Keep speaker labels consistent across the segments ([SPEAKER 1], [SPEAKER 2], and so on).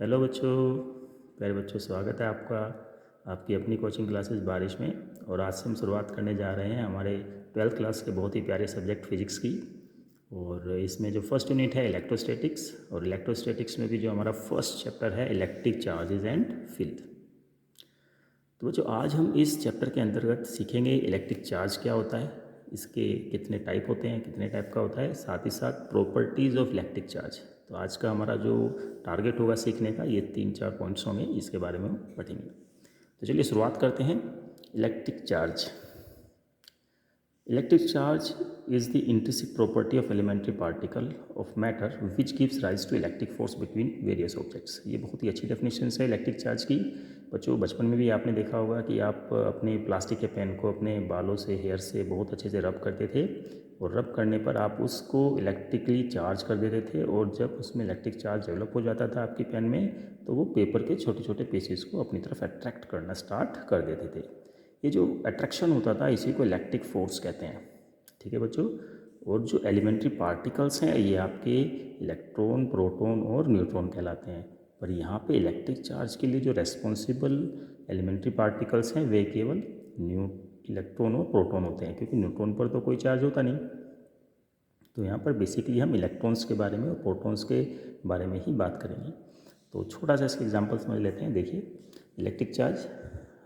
[SPEAKER 1] Hello बच्चों, प्यारे बच्चों, स्वागत है आपका आपकी अपनी कोचिंग क्लासेस बारिश में। और आज से हम शुरुआत करने जा रहे हैं हमारे 12th क्लास के बहुत ही प्यारे सब्जेक्ट फिजिक्स की। और इसमें जो फर्स्ट यूनिट है इलेक्ट्रोस्टैटिक्स, और इलेक्ट्रोस्टैटिक्स में भी जो हमारा फर्स्ट चैप्टर है इलेक्ट्रिक चार्जेस एंड फील्ड। तो बच्चों आज हम इस चैप्टर के अंतर्गत सीखेंगे इलेक्ट्रिक चार्ज क्या होता है, इसके कितने टाइप होते हैं, कितने टाइप का होता है, साथ ही साथ प्रॉपर्टीज़ ऑफ इलेक्ट्रिक चार्ज। तो आज का हमारा जो टारगेट होगा सीखने का, ये 3-4 पॉइंट्स होंगे, इसके बारे में हम पढ़ेंगे। तो चलिए शुरुआत करते हैं। Electric charge. Electric charge is the intrinsic property of elementary particle of matter which gives rise to electric force between various objects। ये बहुत ही अच्छी डेफिनेशन है इलेक्ट्रिक चार्ज की। बच्चों बचपन में भी आपने देखा होगा कि आप अपने प्लास्टिक के पेन को अपने बालों से, हेयर से बहुत अच्छे से रब करते थे, और रब करने पर आप उसको इलेक्ट्रिकली चार्ज कर देते थे, और जब उसमें इलेक्ट्रिक चार्ज डेवलप हो जाता था आपकी पेन में, तो वो पेपर के छोटे छोटे पीसेस को अपनी तरफ अट्रैक्ट करना स्टार्ट कर देते थे। ये जो अट्रैक्शन होता था इसी को इलेक्ट्रिक फोर्स कहते हैं। ठीक है बच्चों। और जो एलिमेंट्री पार्टिकल्स हैं ये आपके इलेक्ट्रॉन, प्रोटॉन और न्यूट्रॉन कहलाते हैं। पर यहाँ पे इलेक्ट्रिक चार्ज के लिए जो रेस्पॉन्सिबल एलिमेंट्री पार्टिकल्स हैं वे केवल इलेक्ट्रॉन और प्रोटॉन होते हैं, क्योंकि न्यूट्रॉन पर तो कोई चार्ज होता नहीं। तो यहाँ पर बेसिकली हम इलेक्ट्रॉन्स के बारे में और प्रोटॉन्स के बारे में ही बात करेंगे। तो छोटा सा इसका एग्जांपल समझ लेते हैं। देखिए इलेक्ट्रिक चार्ज,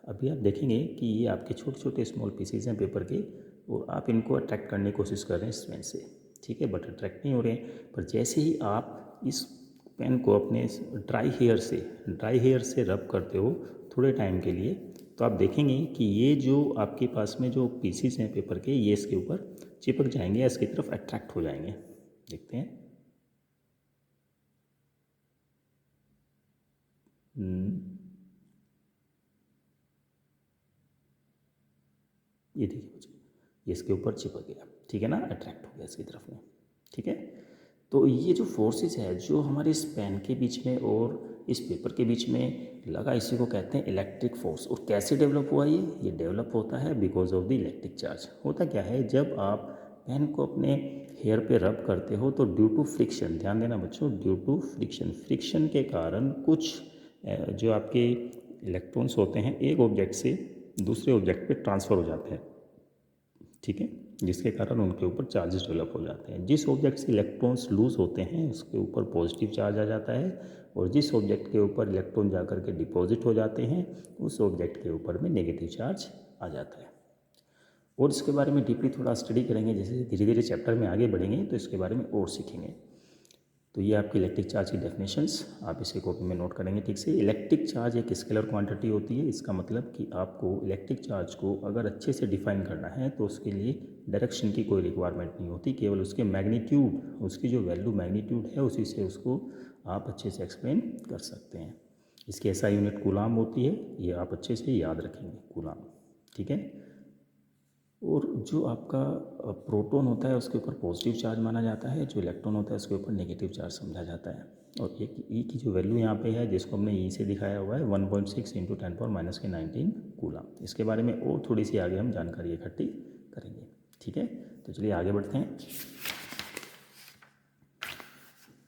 [SPEAKER 1] अभी आप देखेंगे कि ये आपके छोटे छोटे स्मॉल पीसेज हैं पेपर के, और आप इनको अट्रैक्ट करने की कोशिश कर रहे हैं इस पेन से, ठीक है, बट अट्रैक्ट नहीं हो रहे हैं। पर जैसे ही आप इस पेन को अपने ड्राई हेयर से रब करते हो थोड़े टाइम के लिए, तो आप देखेंगे कि ये जो आपके पास में जो पीसीस हैं पेपर के, ये इसके ऊपर चिपक जाएंगे या इसकी तरफ अट्रैक्ट हो जाएंगे। देखते हैं। ये देखिए बच्चों, ये इसके ऊपर चिपक गया, ठीक है ना, अट्रैक्ट हो गया इसकी तरफ में, ठीक है। तो ये जो फोर्सेस है जो हमारे इस पेन के बीच में और इस पेपर के बीच में लगा, इसी को कहते हैं इलेक्ट्रिक फोर्स। और कैसे डेवलप हुआ ये डेवलप होता है because of the electric charge. होता क्या है, जब आप पेन को अपने हेयर पे रब करते हो तो ड्यू टू फ्रिक्शन, ध्यान देना बच्चों, ड्यू टू फ्रिक्शन के कारण कुछ जो आपके इलेक्ट्रॉन्स होते हैं एक ऑब्जेक्ट से दूसरे ऑब्जेक्ट पे ट्रांसफ़र हो जाते हैं, ठीक है, जिसके कारण उनके ऊपर चार्जेस डेवलप हो जाते हैं। जिस ऑब्जेक्ट से इलेक्ट्रॉन्स लूज होते हैं उसके ऊपर पॉजिटिव चार्ज आ जाता है, और जिस ऑब्जेक्ट के ऊपर इलेक्ट्रॉन जाकर के डिपॉजिट हो जाते हैं उस ऑब्जेक्ट के ऊपर में नेगेटिव चार्ज आ जाता है। और इसके बारे में डीपली थोड़ा स्टडी करेंगे, जैसे धीरे धीरे चैप्टर में आगे बढ़ेंगे तो इसके बारे में और सीखेंगे। तो ये आपकी इलेक्ट्रिक चार्ज की डेफिनेशंस आप इसे कॉपी में नोट करेंगे ठीक से। इलेक्ट्रिक चार्ज एक स्केलर क्वांटिटी होती है। इसका मतलब कि आपको इलेक्ट्रिक चार्ज को अगर अच्छे से डिफाइन करना है तो उसके लिए डायरेक्शन की कोई रिक्वायरमेंट नहीं होती, केवल उसके मैग्नीट्यूड, उसकी जो वैल्यू मैग्नीट्यूड है उसी से उसको आप अच्छे से एक्सप्लेन कर सकते हैं। इसकी ऐसा यूनिट कूलाम होती है, ये आप अच्छे से याद रखेंगे, कूलाम, ठीक है। और जो आपका प्रोटॉन होता है उसके ऊपर पॉजिटिव चार्ज माना जाता है, जो इलेक्ट्रॉन होता है उसके ऊपर नेगेटिव चार्ज समझा जाता है। और एक ई की जो वैल्यू यहाँ पे है, जिसको हमने ई से दिखाया हुआ है, 1.6 × 10⁻⁻⁹ कूलाम। इसके बारे में और थोड़ी सी आगे हम जानकारी इकट्ठी करेंगे, ठीक है। तो चलिए आगे बढ़ते हैं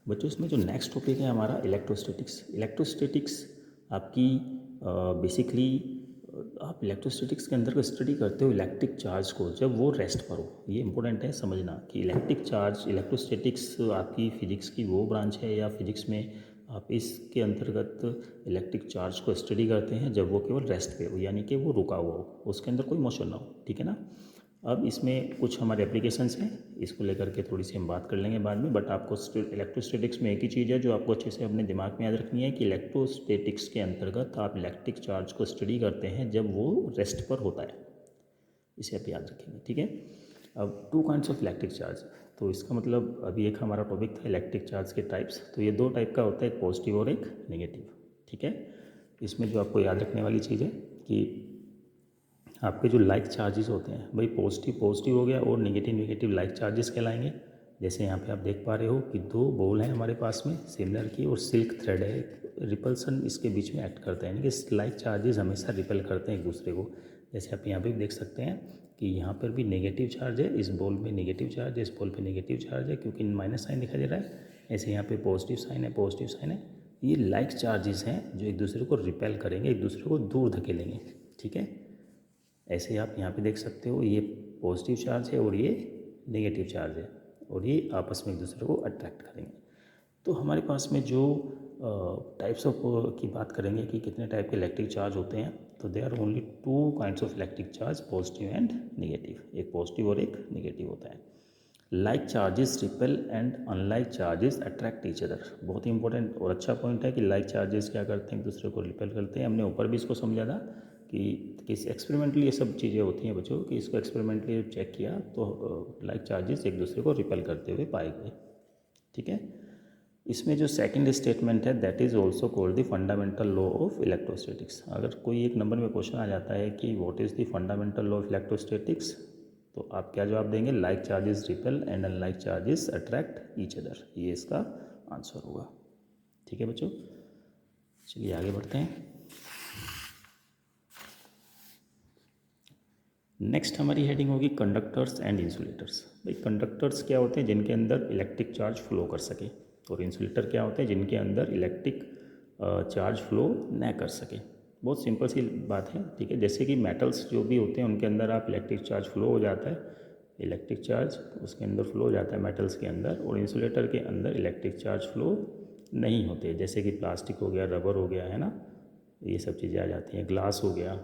[SPEAKER 1] बच्चों। इसमें जो नेक्स्ट टॉपिक है हमारा इलेक्ट्रोस्टैटिक्स आपकी बेसिकली आप इलेक्ट्रोस्टैटिक्स के अंदर स्टडी करते हो इलेक्ट्रिक चार्ज को जब वो रेस्ट पर हो। ये इंपॉर्टेंट है समझना कि इलेक्ट्रिक चार्ज, इलेक्ट्रोस्टैटिक्स आपकी फिजिक्स की वो ब्रांच है या फिजिक्स में आप इसके अंतर्गत इलेक्ट्रिक चार्ज को स्टडी करते हैं जब वो केवल रेस्ट पे हो, यानी कि वो रुका हुआ हो, उसके अंदर कोई मोशन ना हो, ठीक है ना। अब इसमें कुछ हमारे एप्लीकेशंस हैं, इसको लेकर के थोड़ी सी हम बात कर लेंगे बाद में। बट आपको इलेक्ट्रोस्टैटिक्स में एक ही चीज़ है जो आपको अच्छे से अपने दिमाग में याद रखनी है कि इलेक्ट्रोस्टैटिक्स के अंतर्गत आप इलेक्ट्रिक चार्ज को स्टडी करते हैं जब वो रेस्ट पर होता है, इसे आप याद रखेंगे, ठीक है। अब 2 काइंड्स ऑफ इलेक्ट्रिक चार्ज, तो इसका मतलब अभी एक हमारा टॉपिक था इलेक्ट्रिक चार्ज के टाइप्स, तो ये 2 टाइप का होता है, एक पॉजिटिव और एक नेगेटिव, ठीक है। इसमें जो आपको याद रखने वाली चीज़ है कि आपके जो लाइक चार्जेस होते हैं, भाई पॉजिटिव हो गया और नेगेटिव लाइक चार्जेस कहलाएंगे। जैसे यहाँ पे आप देख पा रहे हो कि 2 बॉल हैं हमारे पास में सिमिलर की, और सिल्क थ्रेड है, रिपल्सन इसके बीच में एक्ट करता है, यानी कि लाइक चार्जेस हमेशा रिपेल करते हैं एक दूसरे को। जैसे आप यहाँ पे भी देख सकते हैं कि यहाँ पर भी नेगेटिव चार्ज है, इस बॉल में नेगेटिव चार्ज है, इस बॉल पे नेगेटिव चार्ज है, क्योंकि माइनस साइन दिखाई दे रहा है। ऐसे यहाँ पे पॉजिटिव साइन है, ये लाइक चार्जेस हैं जो एक दूसरे को रिपेल करेंगे, एक दूसरे को दूर धकेलेंगे, ठीक है। ऐसे आप यहाँ पे देख सकते हो, ये पॉजिटिव चार्ज है और ये नेगेटिव चार्ज है, और ये आपस में एक दूसरे को अट्रैक्ट करेंगे। तो हमारे पास में जो टाइप्स ऑफ की बात करेंगे कि कितने टाइप के इलेक्ट्रिक चार्ज होते हैं, तो they are only 2 kinds of electric charge, positive and negative. एक पॉजिटिव और एक नेगेटिव होता है। Like charges repel and unlike charges attract each other. बहुत ही इंपॉर्टेंट और अच्छा पॉइंट है कि लाइक चार्जेस क्या करते हैं, एक दूसरे को रिपेल करते हैं। हमने ऊपर भी इसको समझा था कि किस एक्सपेरिमेंटली ये सब चीज़ें होती हैं बच्चों, कि इसको एक्सपेरिमेंटली चेक किया तो लाइक चार्जेस एक दूसरे को रिपेल करते हुए पाए गए, ठीक है। इसमें जो सेकंड स्टेटमेंट है, that is also called the fundamental law of electrostatics. अगर कोई एक नंबर में क्वेश्चन आ जाता है कि what is the fundamental law of electrostatics, तो आप क्या जवाब देंगे? Like charges repel and unlike charges attract each other. ये इसका आंसर होगा, ठीक है बच्चों। चलिए आगे बढ़ते हैं। नेक्स्ट हमारी हेडिंग होगी कंडक्टर्स एंड इंसुलेटर्स। भाई कंडक्टर्स क्या होते हैं? जिनके अंदर इलेक्ट्रिक चार्ज फ्लो कर सके। और इंसुलेटर क्या होते हैं? जिनके अंदर इलेक्ट्रिक चार्ज फ्लो न कर सके। बहुत सिंपल सी बात है, ठीक है। जैसे कि मेटल्स जो भी होते हैं उनके अंदर आप इलेक्ट्रिक चार्ज फ्लो हो जाता है, इलेक्ट्रिक चार्ज उसके अंदर फ्लो हो जाता है मेटल्स के अंदर, और इंसुलेटर के अंदर इलेक्ट्रिक चार्ज फ्लो नहीं होते। जैसे कि प्लास्टिक हो गया, रबर हो गया, है ना, ये सब चीज़ें आ जाती हैं, ग्लास हो गया।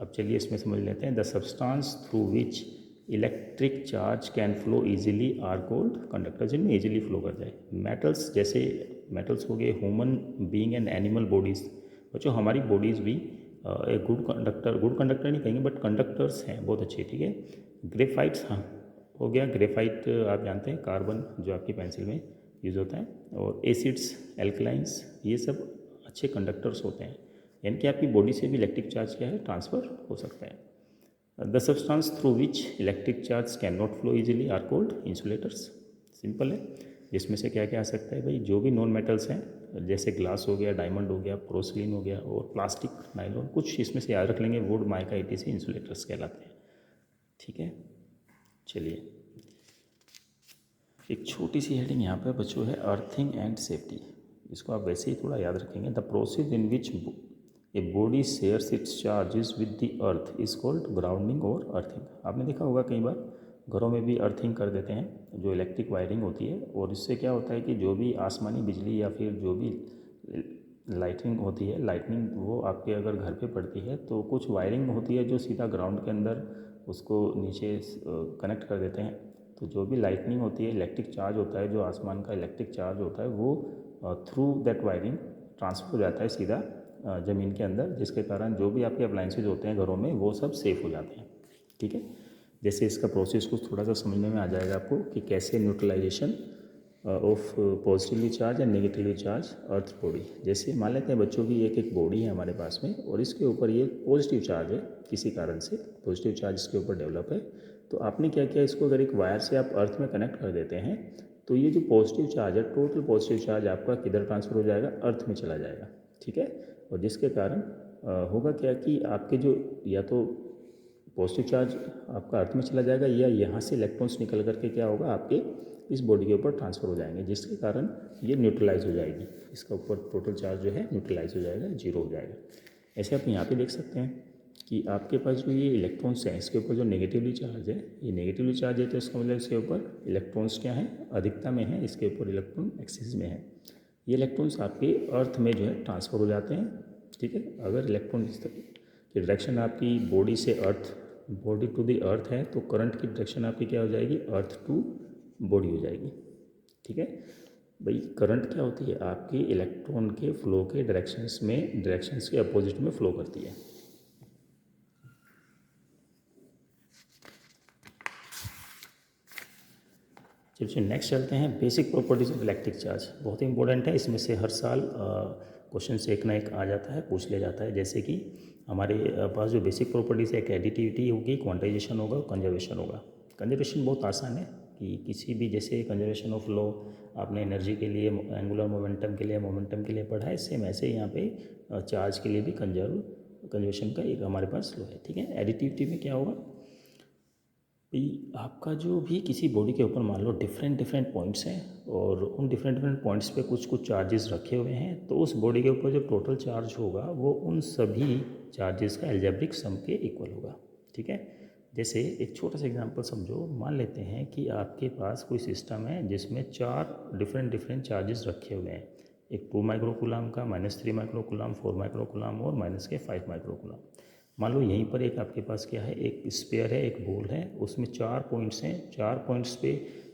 [SPEAKER 1] अब चलिए इसमें समझ लेते हैं। The substance through which electric charge can flow easily are called conductor, जिनमें इजीली फ्लो कर जाए। मेटल्स, जैसे मेटल्स हो गए human being and animal bodies. बच्चों हमारी बॉडीज़ भी एक गुड कंडक्टर नहीं कहेंगे बट कंडक्टर्स हैं बहुत अच्छे, ठीक है। ग्रेफाइट्स, हाँ हो गया ग्रेफाइट, आप जानते हैं कार्बन जो आपकी पेंसिल में यूज़ होता है, और एसिड्स, एल्कलाइंस, ये सब अच्छे कंडक्टर्स होते हैं। यानी कि आपकी बॉडी से भी इलेक्ट्रिक चार्ज क्या है, ट्रांसफ़र हो सकता है। The substance through which electric charge can not flow easily are called insulators. Simple है। जिसमें से क्या क्या आ सकता है भाई? जो भी नॉन मेटल्स हैं, जैसे ग्लास हो गया, डायमंड हो गया, पोर्सिलिन हो गया, और प्लास्टिक, नाइलॉन, कुछ इसमें से याद रख लेंगे, वुड, माइका, etc इंसुलेटर्स कहलाते हैं, ठीक है। चलिए एक छोटी सी हेडिंग यहाँ पे बच्चों है, अर्थिंग एंड सेफ्टी। इसको आप वैसे ही थोड़ा याद रखेंगे। The process in which a body shares it's charges with the earth is called grounding और अर्थिंग। आपने देखा होगा कई बार घरों में भी अर्थिंग कर देते हैं, जो इलेक्ट्रिक वायरिंग होती है, और इससे क्या होता है कि जो भी आसमानी बिजली या फिर जो भी लाइटिंग होती है, लाइटनिंग, वो आपके अगर घर पे पड़ती है तो कुछ वायरिंग होती है जो सीधा ग्राउंड के अंदर उसको नीचे कनेक्ट कर देते हैं। तो जो भी लाइटनिंग होती है, इलेक्ट्रिक चार्ज होता है, जो आसमान का इलेक्ट्रिक चार्ज होता है, वो थ्रू दैट वायरिंग ट्रांसफर हो जाता है सीधा ज़मीन के अंदर, जिसके कारण जो भी आपके अप्लाइंसेज होते हैं घरों में वो सब सेफ़ हो जाते हैं, ठीक है। जैसे इसका प्रोसेस कुछ थोड़ा सा समझने में आ जाएगा आपको कि कैसे neutralization of positively charge and negatively charge earth body. जैसे मान लेते हैं बच्चों की एक बॉडी है हमारे पास में, और इसके ऊपर ये पॉजिटिव चार्ज है, किसी कारण से पॉजिटिव चार्ज इसके ऊपर डेवलप है। तो आपने क्या किया, इसको अगर एक वायर से आप अर्थ में कनेक्ट कर देते हैं, तो ये जो पॉजिटिव चार्ज है, टोटल पॉजिटिव चार्ज आपका किधर ट्रांसफ़र हो जाएगा? अर्थ में चला जाएगा, ठीक है। और जिसके कारण होगा क्या कि आपके जो या तो पॉजिटिव चार्ज आपका अर्थ में चला जाएगा, या यहाँ से इलेक्ट्रॉन्स निकल करके क्या होगा, आपके इस बॉडी के ऊपर ट्रांसफ़र हो जाएंगे, जिसके कारण ये न्यूट्रलाइज हो जाएगी। इसका ऊपर टोटल चार्ज जो है न्यूट्रलाइज हो जाएगा, जीरो हो जाएगा। ऐसे आप यहाँ पे देख सकते हैं कि आपके पास जो ये इलेक्ट्रॉन्स हैं, इसके ऊपर जो नेगेटिवली चार्ज है, ये नेगेटिवली चार्ज है, तो इसका मतलब इसके ऊपर इलेक्ट्रॉन्स क्या हैं, अधिकता में है, इसके ऊपर इलेक्ट्रॉन एक्सिस में है। ये इलेक्ट्रॉन्स आपके अर्थ में जो है ट्रांसफ़र हो जाते हैं, ठीक है। अगर इलेक्ट्रॉन इस तरह की डायरेक्शन आपकी बॉडी से अर्थ, बॉडी टू द अर्थ है, तो करंट की डायरेक्शन आपकी क्या हो जाएगी? अर्थ टू बॉडी हो जाएगी, ठीक है भाई। करंट क्या होती है? आपके इलेक्ट्रॉन के फ्लो के डायरेक्शंस के अपोजिट में फ्लो करती है। चलिए नेक्स्ट चलते हैं, basic properties of electric charge. बहुत ही इंपॉर्टेंट है, इसमें से हर साल क्वेश्चन से एक ना एक आ जाता है, पूछ लिया जाता है। जैसे कि हमारे पास जो बेसिक प्रॉपर्टीज है, एक एडिटिविटी होगी, क्वांटाइजेशन होगा, कंजर्वेशन होगा। कंजर्वेशन बहुत आसान है कि किसी भी, जैसे कंजर्वेशन ऑफ लॉ आपने एनर्जी के लिए, एंगुलर मोमेंटम के लिए, मोमेंटम के लिए पढ़ा है, सेम ऐसे यहाँ पे चार्ज के लिए भी कंजर्वेशन का एक हमारे पास लॉ है, ठीक है। एडिटिविटी में क्या होगा? भाई आपका जो भी किसी बॉडी के ऊपर मान लो डिफरेंट डिफरेंट पॉइंट्स हैं और उन डिफरेंट डिफरेंट पॉइंट्स पे कुछ कुछ चार्जेस रखे हुए हैं, तो उस बॉडी के ऊपर जो टोटल चार्ज होगा वो उन सभी चार्जेस का एल्जेब्रिक सम के इक्वल होगा। ठीक है, जैसे एक छोटा सा एग्जांपल समझो, मान लेते हैं कि आपके पास कोई सिस्टम है जिसमें 4 डिफरेंट डिफरेंट चार्जेस रखे हुए हैं, एक 2 माइक्रोकूलम का, -3 माइक्रोकूलम, 4 माइक्रोकूलम और -5 माइक्रोकूलम। मान लो यहीं पर एक आपके पास क्या है, एक स्पेयर है, एक बॉल है, उसमें 4 पॉइंट्स हैं, 4 पॉइंट्स पे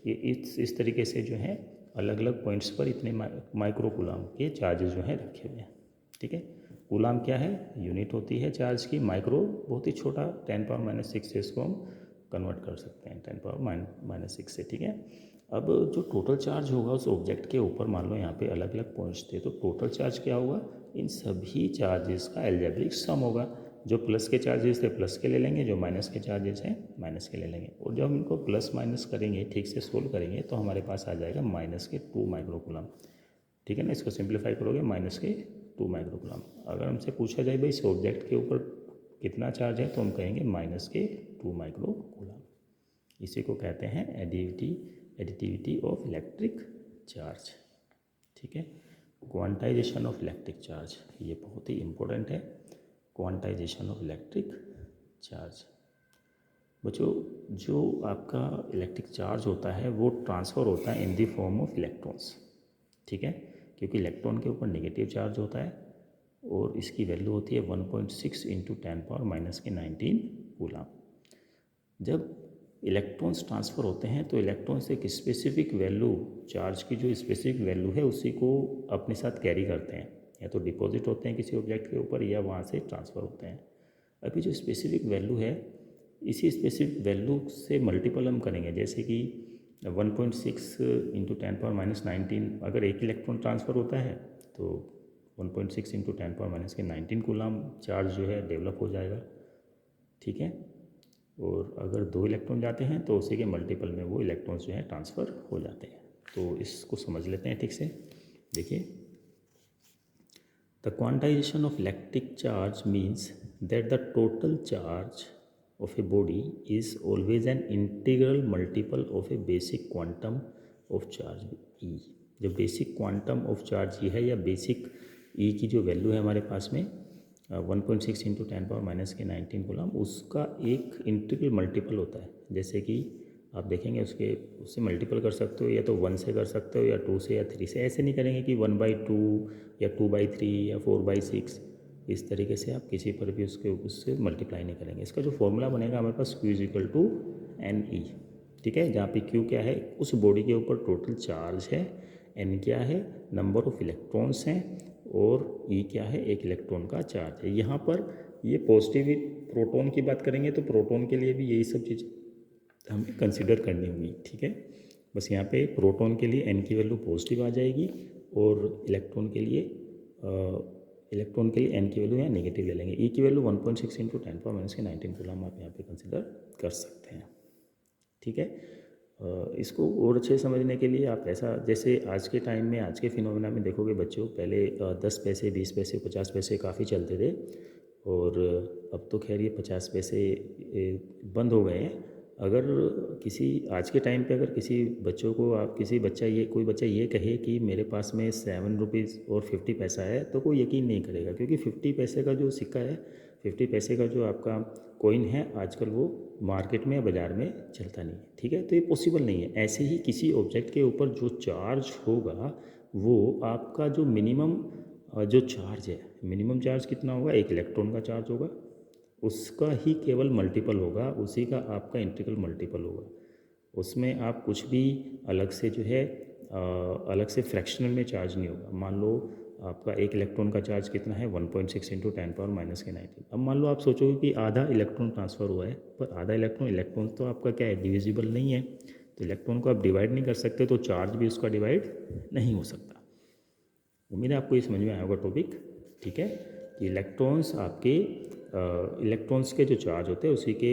[SPEAKER 1] ये इस तरीके से जो है अलग अलग पॉइंट्स पर इतने माइक्रोकूलम के चार्जेस जो हैं रखे हुए हैं। ठीक है, कूलाम क्या है, यूनिट होती है चार्ज की, माइक्रो बहुत ही छोटा 10⁻⁻6 से इसको हम कन्वर्ट कर सकते हैं 10⁻⁻6 से। ठीक है, अब जो टोटल चार्ज होगा उस ऑब्जेक्ट के ऊपर, मान लो यहाँ पे अलग अलग पॉइंट्स थे, तो टोटल चार्ज क्या होगा, इन सभी चार्जेस का एल्जेब्रिक सम होगा। जो प्लस के चार्जेस थे प्लस के ले लेंगे, जो माइनस के चार्जेस हैं माइनस के ले लेंगे, और जब हम इनको प्लस माइनस करेंगे, ठीक से सोल्व करेंगे, तो हमारे पास आ जाएगा -2 माइक्रोकूलम। ठीक है ना, इसको सिंप्लीफाई करोगे -2 माइक्रोकूलम। अगर हमसे पूछा जाए भाई इस ऑब्जेक्ट के ऊपर कितना चार्ज है, तो हम कहेंगे -2 माइक्रोकूलम। इसी को कहते हैं एडिटिविटी ऑफ इलेक्ट्रिक चार्ज। ठीक है, क्वांटाइजेशन ऑफ इलेक्ट्रिक चार्ज, ये बहुत ही इंपॉर्टेंट है, क्वांटाइजेशन ऑफ इलेक्ट्रिक चार्ज। बच्चों, जो आपका इलेक्ट्रिक चार्ज होता है वो ट्रांसफ़र होता है in the form of electrons. ठीक है, क्योंकि इलेक्ट्रॉन के ऊपर नेगेटिव चार्ज होता है और इसकी वैल्यू होती है 1.6 × 10⁻⁻19 कूलम। जब इलेक्ट्रॉन्स ट्रांसफ़र होते हैं तो इलेक्ट्रॉन्स एक स्पेसिफिक वैल्यू, चार्ज की जो स्पेसिफिक वैल्यू है उसी को अपने साथ कैरी करते हैं, या तो डिपॉजिट होते हैं किसी ऑब्जेक्ट के ऊपर या वहाँ से ट्रांसफ़र होते हैं। अभी जो स्पेसिफिक वैल्यू है, इसी स्पेसिफिक वैल्यू से मल्टीपल हम करेंगे, जैसे कि 1.6 × 10⁻⁻19, अगर एक इलेक्ट्रॉन ट्रांसफ़र होता है तो 1.6 × 10⁻⁻19 कूलम चार्ज जो है डेवलप हो जाएगा। ठीक है, और अगर 2 इलेक्ट्रॉन जाते हैं तो उसी के मल्टीपल में वो इलेक्ट्रॉन्स जो हैं ट्रांसफ़र हो जाते हैं। तो इसको समझ लेते हैं ठीक से। देखिए, the quantization of electric charge means that the total charge of a body is always an integral multiple of a basic quantum of charge E। जो basic quantum of charge E है, या बेसिक E की जो value है हमारे पास में 1.6 × 10⁻⁻19 coulomb, उसका एक इंटीग्रल मल्टीपल होता है। जैसे कि आप देखेंगे उससे मल्टीपल कर सकते हो, या तो 1 से कर सकते हो, या 2 से, या 3 से। ऐसे नहीं करेंगे कि 1/2 या 2/3 या 4/6, इस तरीके से आप किसी पर भी उससे मल्टीप्लाई नहीं करेंगे। इसका जो फॉर्मूला बनेगा हमारे पास Q = NE। ठीक है, जहाँ पे Q क्या है, उस बॉडी के ऊपर टोटल चार्ज है, N क्या है, नंबर ऑफ इलेक्ट्रॉन्स हैं, और E क्या है, एक इलेक्ट्रॉन का चार्ज है। यहाँ पर ये पॉजिटिव प्रोटॉन की बात करेंगे तो प्रोटॉन के लिए भी यही सब चीज़ हमें कंसिडर करनी होगी। ठीक है, बस यहाँ पे प्रोटॉन के लिए N की वैल्यू पॉजिटिव आ जाएगी, और इलेक्ट्रॉन के लिए N की वैल्यू यहाँ नेगेटिव ले लेंगे। E की वैल्यू 1.6 × 10⁻⁻19 कूलम आप यहाँ पे कंसिडर कर सकते हैं। ठीक है, इसको और अच्छे समझने के लिए आप ऐसा, जैसे आज के टाइम में, आज के फिनोमेना में देखोगे बच्चों, पहले 10 पैसे, 20 पैसे, 50 पैसे काफ़ी चलते थे, और अब तो खैर ये 50 पैसे बंद हो गए हैं। अगर किसी आज के टाइम पे अगर किसी बच्चों को आप कोई बच्चा ये कहे कि मेरे पास में 7 रुपीज़ और 50 पैसा है, तो कोई यकीन नहीं करेगा, क्योंकि 50 पैसे का जो सिक्का है, 50 पैसे का जो आपका कॉइन है, आजकल वो मार्केट में, बाज़ार में चलता नहीं है। ठीक है, तो ये पॉसिबल नहीं है। ऐसे ही किसी ऑब्जेक्ट के ऊपर जो चार्ज होगा, वो आपका जो मिनिमम जो चार्ज है, मिनिमम चार्ज कितना होगा, एक इलेक्ट्रॉन का चार्ज होगा, उसका ही केवल मल्टीपल होगा, उसी का आपका इंटीग्रल मल्टीपल होगा। उसमें आप कुछ भी अलग से जो है अलग से फ्रैक्शनल में चार्ज नहीं होगा। मान लो आपका एक इलेक्ट्रॉन का चार्ज कितना है, 1.6 × 10⁻⁻19। अब मान लो आप सोचोगे कि आधा इलेक्ट्रॉन ट्रांसफ़र हुआ है, पर आधा इलेक्ट्रॉन तो आपका क्या है, डिविजिबल नहीं है, तो इलेक्ट्रॉन को आप डिवाइड नहीं कर सकते, तो चार्ज भी उसका डिवाइड नहीं हो सकता। उम्मीद है आपको ये समझ में आया होगा टॉपिक। ठीक है, कि इलेक्ट्रॉन्स के जो चार्ज होते हैं उसी के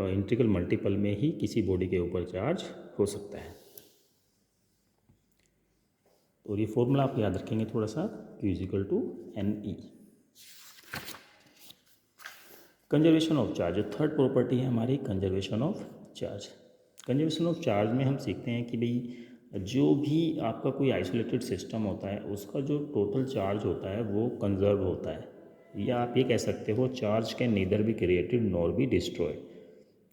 [SPEAKER 1] इंटीग्रल मल्टीपल में ही किसी बॉडी के ऊपर चार्ज हो सकता है। और ये फॉर्मूला आप याद रखेंगे थोड़ा सा, Q = NE। Conservation of charge, जो थर्ड प्रॉपर्टी है हमारी, conservation of charge. Conservation of charge में हम सीखते हैं कि भाई जो भी आपका कोई आइसोलेटेड सिस्टम होता है उसका जो टोटल चार्ज होता है वो कंजर्व होता है, या आप ये कह सकते हो charge can neither be created nor be destroyed.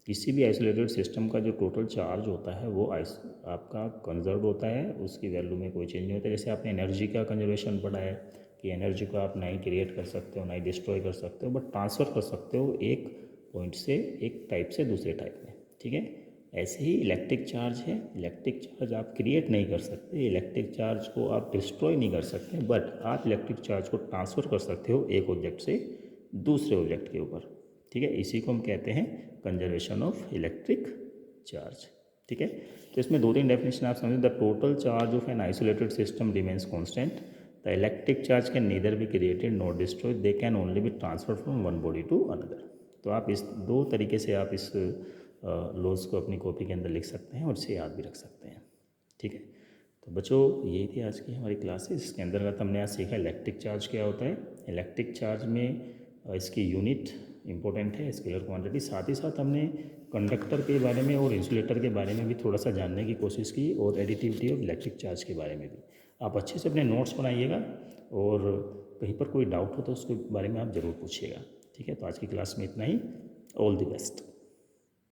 [SPEAKER 1] किसी भी आइसोलेटेड सिस्टम का जो टोटल चार्ज होता है वो आपका कंजर्व होता है, उसकी वैल्यू में कोई चेंज नहीं होता। जैसे आपने एनर्जी का कंजर्वेशन पढ़ा है कि एनर्जी को आप ना ही क्रिएट कर सकते हो ना ही डिस्ट्रॉय कर सकते हो, बट ट्रांसफ़र कर सकते हो एक पॉइंट से, एक टाइप से दूसरे टाइप में, ठीक है। ऐसे ही इलेक्ट्रिक चार्ज है, इलेक्ट्रिक चार्ज आप क्रिएट नहीं कर सकते, इलेक्ट्रिक चार्ज को आप डिस्ट्रॉय नहीं कर सकते, बट आप इलेक्ट्रिक चार्ज को ट्रांसफ़र कर सकते हो एक ऑब्जेक्ट से दूसरे ऑब्जेक्ट के ऊपर, ठीक है। इसी को हम कहते हैं कंजर्वेशन ऑफ इलेक्ट्रिक चार्ज, ठीक है। तो इसमें दो तीन डेफिनेशन आप समझें। The total charge of an isolated system remains constant, the electric charge can neither be created nor destroyed, they can only be transfer from one body to another. तो आप इस दो तरीके से आप इस लॉज को अपनी कॉपी के अंदर लिख सकते हैं और इसे याद भी रख सकते हैं, ठीक है। तो बच्चों यही थी आज की हमारी क्लासेस। इसके अंतर्गत हमने आज सीखा इलेक्ट्रिक चार्ज क्या होता है। इलेक्ट्रिक चार्ज में इसकी यूनिट इंपॉर्टेंट है, स्केलर क्वांटिटी। साथ ही साथ हमने कंडक्टर के बारे में और इंसुलेटर के बारे में भी थोड़ा सा जानने की कोशिश की, और एडिटिविटी ऑफ इलेक्ट्रिक चार्ज के बारे में भी। आप अच्छे से अपने नोट्स बनाइएगा, और कहीं पर कोई डाउट हो तो उसके बारे में आप ज़रूर पूछिएगा, ठीक है। तो आज की क्लास में इतना ही। All the best.